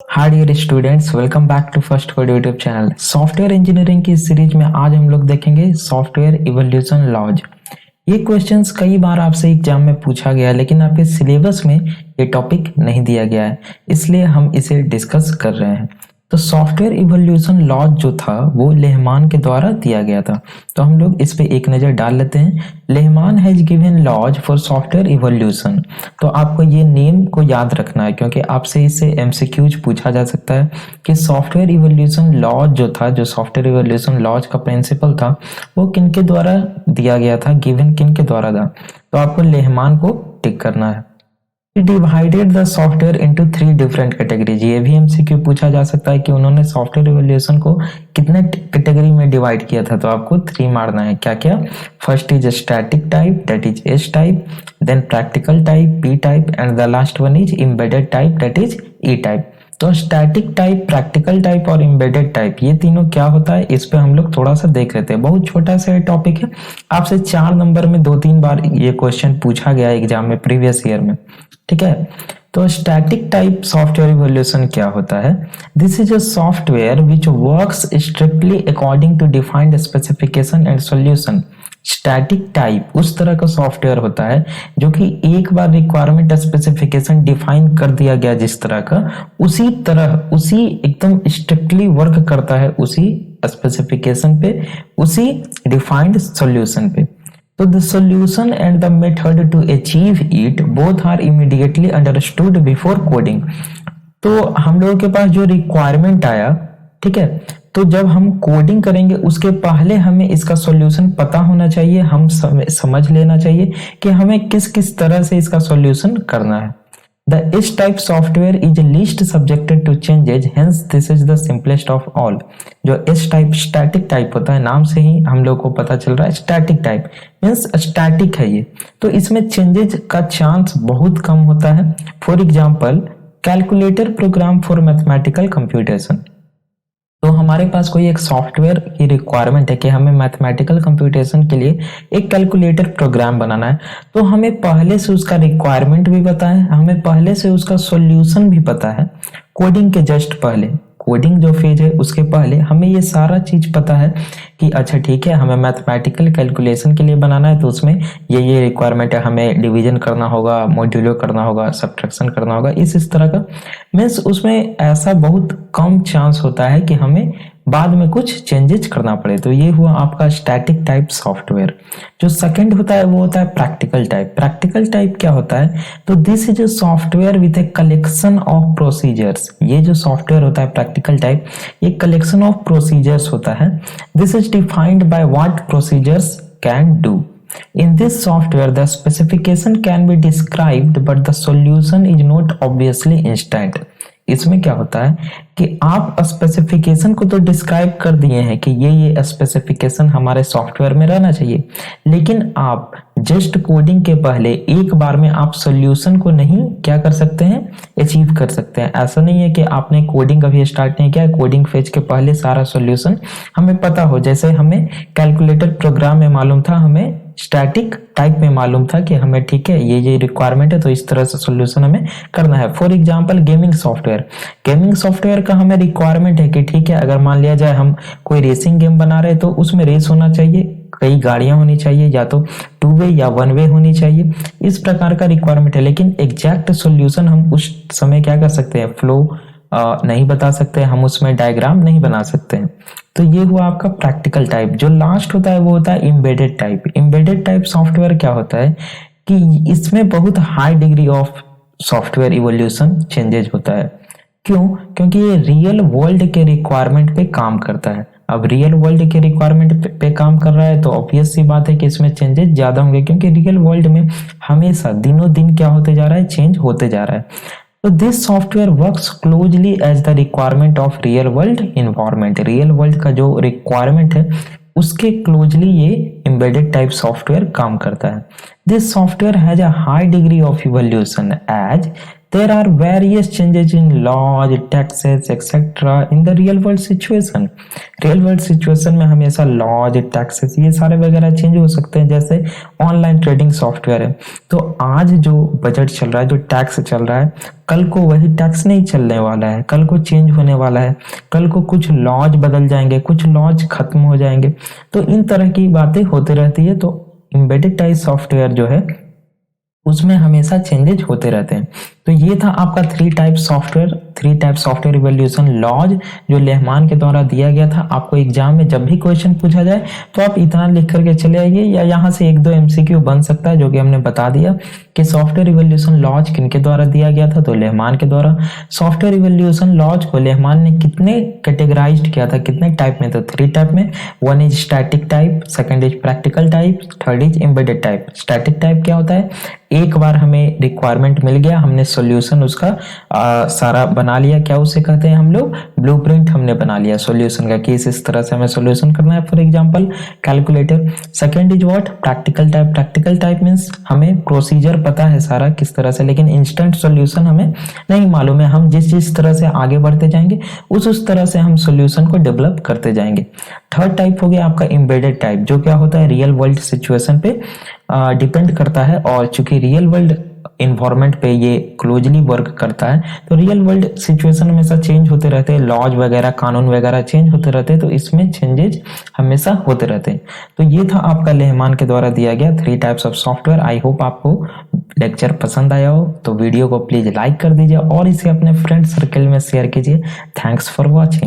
Hi dear students, welcome back to first code YouTube channel. Software engineering की series में आज हम लोग देखेंगे सॉफ्टवेयर इवोल्यूशन लॉज। ये क्वेश्चंस कई बार आपसे एग्जाम में पूछा गया है, लेकिन आपके सिलेबस में ये टॉपिक नहीं दिया गया है, इसलिए हम इसे डिस्कस कर रहे हैं। तो सॉफ्टवेयर इवोल्यूशन लॉज जो था वो लेहमान के द्वारा दिया गया था। तो हम लोग इस पे एक नज़र डाल लेते हैं। Lehman has given laws for software evolution. तो आपको ये नेम को याद रखना है, क्योंकि आपसे इससे एमसीक्यूज पूछा जा सकता है कि सॉफ्टवेयर इवोल्यूशन लॉज जो था, जो सॉफ्टवेयर इवोल्यूशन लॉज का प्रिंसिपल था, वो किन के द्वारा दिया गया था, गिवन किन के द्वारा था। तो आपको लेहमान को टिक करना है। Divided the software into 3 different categories. ये भी एमसीक्यू पूछा जा सकता है कि उन्होंने सॉफ्टवेयर इवोल्यूशन को कितने कैटेगरी में डिवाइड किया था। तो आपको 3 मारना है। क्या क्या? First is static type, that is S type, then practical type P type, and the last one is embedded type, that is E type. तो स्टैटिक टाइप, प्रैक्टिकल टाइप और एम्बेडेड टाइप, ये तीनों क्या होता है, इस पे हम लोग थोड़ा सा देख लेते हैं। बहुत छोटा सा टॉपिक है, आपसे 4 नंबर में 2-3 बार ये क्वेश्चन पूछा गया एग्जाम में प्रीवियस ईयर में। ठीक है, तो स्टैटिक टाइप सॉफ्टवेयर इवोल्यूशन क्या होता है? This is a software which works strictly according to defined specification and solution. Static type उस तरह का सॉफ्टवेयर होता है जो कि एक बार रिक्वायरमेंट स्पेसिफिकेशन डिफाइन कर दिया गया जिस तरह का, उसी तरह उसी एकदम स्ट्रिक्टली वर्क करता है उसी स्पेसिफिकेशन पे, उसी डिफाइंड सॉल्यूशन पे। So the solution and the method to achieve it both are immediately understood before coding। तो हम लोगों के पास जो रिक्वायरमेंट आया, ठीक है, तो जब हम कोडिंग करेंगे उसके पहले हमें इसका सॉल्यूशन पता होना चाहिए। हम समझ लेना चाहिए कि हमें किस किस तरह से इसका सॉल्यूशन करना है। The S-type software is least subjected to changes, hence this is the simplest of all। जो S-type static type होता है, नाम से ही हम लोग को पता चल रहा है static type मीन्स स्टैटिक है ये, तो इसमें चेंजेज का चांस बहुत कम होता है। For example, calculator program for mathematical computation. तो हमारे पास कोई एक सॉफ्टवेयर की रिक्वायरमेंट है कि हमें मैथमेटिकल कंप्यूटेशन के लिए एक कैलकुलेटर प्रोग्राम बनाना है। तो हमें पहले से उसका रिक्वायरमेंट भी पता है, हमें पहले से उसका सॉल्यूशन भी पता है। कोडिंग के जस्ट पहले, कोडिंग जो फेज है उसके पहले हमें ये सारा चीज पता है कि अच्छा ठीक है, हमें मैथमेटिकल कैलकुलेशन के लिए बनाना है, तो उसमें ये रिक्वायरमेंट है, हमें डिवीजन करना होगा, मॉड्यूलो करना होगा, सब्ट्रैक्शन करना होगा, इस तरह का। मीन्स उसमें ऐसा बहुत कम चांस होता है कि हमें बाद में कुछ चेंजेस करना पड़े। तो ये हुआ आपका स्टैटिक टाइप सॉफ्टवेयर। जो सेकंड होता है वो होता है प्रैक्टिकल टाइप। प्रैक्टिकल टाइप क्या होता है? तो this is a software with a collection of procedures. ये जो सॉफ्टवेयर होता है प्रैक्टिकल टाइप, ये कलेक्शन ऑफ प्रोसीजर्स होता है। This is defined by what procedures can do. In this software, the specification can be described, but the solution is not obviously instant। इसमें क्या होता है कि आप स्पेसिफिकेशन को तो डिस्क्राइब कर दिए हैं कि ये स्पेसिफिकेशन हमारे सॉफ्टवेयर में रहना चाहिए, लेकिन आप जस्ट कोडिंग के पहले एक बार में आप सॉल्यूशन को नहीं क्या कर सकते हैं, अचीव कर सकते हैं। ऐसा नहीं है कि आपने कोडिंग अभी स्टार्ट नहीं किया, कोडिंग फेज के पहले सारा सॉल्यूशन हमें पता हो। जैसे हमें कैलकुलेटर प्रोग्राम में मालूम था, हमें स्टैटिक टाइप में मालूम था कि हमें ठीक है ये रिक्वायरमेंट है, तो इस तरह से सॉल्यूशन हमें करना है। For example, gaming software, gaming software का हमें रिक्वायरमेंट है कि ठीक है, अगर मान लिया जाए हम कोई रेसिंग गेम बना रहे हैं तो उसमें रेस होना चाहिए, कई गाड़ियां होनी चाहिए, या तो 2 वे या 1 वे होनी चाहिए, इस प्रकार का रिक्वायरमेंट है। लेकिन एग्जैक्ट सॉल्यूशन हम उस समय क्या कर सकते हैं, फ्लो नहीं बता सकते, हम उसमें डायग्राम नहीं बना सकते हैं। तो ये हुआ आपका प्रैक्टिकल टाइप। जो लास्ट होता है वो होता है embedded type. Embedded type software क्या होता है कि इसमें बहुत high degree of software evolution changes होता है। क्यों? क्योंकि ये रियल वर्ल्ड के रिक्वायरमेंट पे काम करता है। अब रियल वर्ल्ड के रिक्वायरमेंट पे काम कर रहा है तो ऑब्वियस सी बात है कि इसमें चेंजेस ज्यादा होंगे, क्योंकि रियल वर्ल्ड में हमेशा दिनों दिन क्या होते जा रहा है, चेंज होते जा रहा है। तो this software works closely as the requirement of real world environment. Real world का जो रिक्वायरमेंट है उसके क्लोजली ये एम्बेडेड टाइप सॉफ्टवेयर काम करता है। This software has a high degree of evolution as there are various changes in laws, taxes, etc. in the real world situation. Real world situation में हमेशा लॉज, टैक्सेस, ये सारे वगैरह change हो सकते हैं। जैसे ऑनलाइन ट्रेडिंग सॉफ्टवेयर है, तो आज जो बजट चल रहा है, जो टैक्स चल रहा है, कल को वही टैक्स नहीं चलने वाला है, कल को चेंज होने वाला है, कल को कुछ लॉज बदल जाएंगे, कुछ लॉज खत्म हो जाएंगे। तो इन तरह की बातें होती रहती है। तो एम्बेडेड टाइप सॉफ्टवेयर जो है उसमें हमेशा चेंजेस होते रहते हैं। तो ये था आपका three type software evolution laws, जो लेहमान के द्वारा दिया गया था। आपको एग्जाम में जब भी क्वेश्चन पूछा जाए तो आप इतना लिख करके चले आइए, या यहाँ से एक दो एमसीक्यू बन सकता है, जो कि हमने बता दिया कि सॉफ्टवेयर इवोल्यूशन लॉज किनके द्वारा दिया गया था, तो लेहमान के द्वारा। सॉफ्टवेयर इवोल्यूशन लॉज को लेहमान ने कितने कैटेगराइज्ड किया था, कितने टाइप में, तो थ्री टाइप में। One is static type, second is practical type, third is embedded type. Static type क्या होता है, एक बार हमें रिक्वायरमेंट मिल गया, हमने सॉल्यूशन उसका सारा बना लिया, क्या उसे कहते हैं हम लोग, ब्लूप्रिंट हमने बना लिया सॉल्यूशन का, कि इस तरह से हमें सॉल्यूशन करना है, for example calculator. Second is what, practical type. Practical type means हमें प्रोसीजर पता है सारा किस तरह से, लेकिन इंस्टेंट सॉल्यूशन हमें नहीं मालूम है। हम जिस तरह से आगे बढ़ते जाएंगे उस तरह से हम सॉल्यूशन को डेवलप करते जाएंगे। थर्ड टाइप हो गया आपका एम्बेडेड टाइप, जो क्या होता है, रियल वर्ल्ड सिचुएशन पे डिपेंड करता है, और चूंकि रियल वर्ल्ड इन्वायरमेंट पे ये क्लोजली वर्क करता है, तो रियल वर्ल्ड सिचुएशन हमेशा चेंज होते रहते हैं, लॉज वगैरह, कानून वगैरह चेंज होते रहते हैं, तो इसमें चेंजेस हमेशा होते रहते हैं। तो ये था आपका लेहमान के द्वारा दिया गया three types of software. I hope आपको लेक्चर पसंद आया हो, तो वीडियो को प्लीज लाइक कर दीजिए और इसे अपने फ्रेंड सर्कल में शेयर कीजिए। Thanks for watching.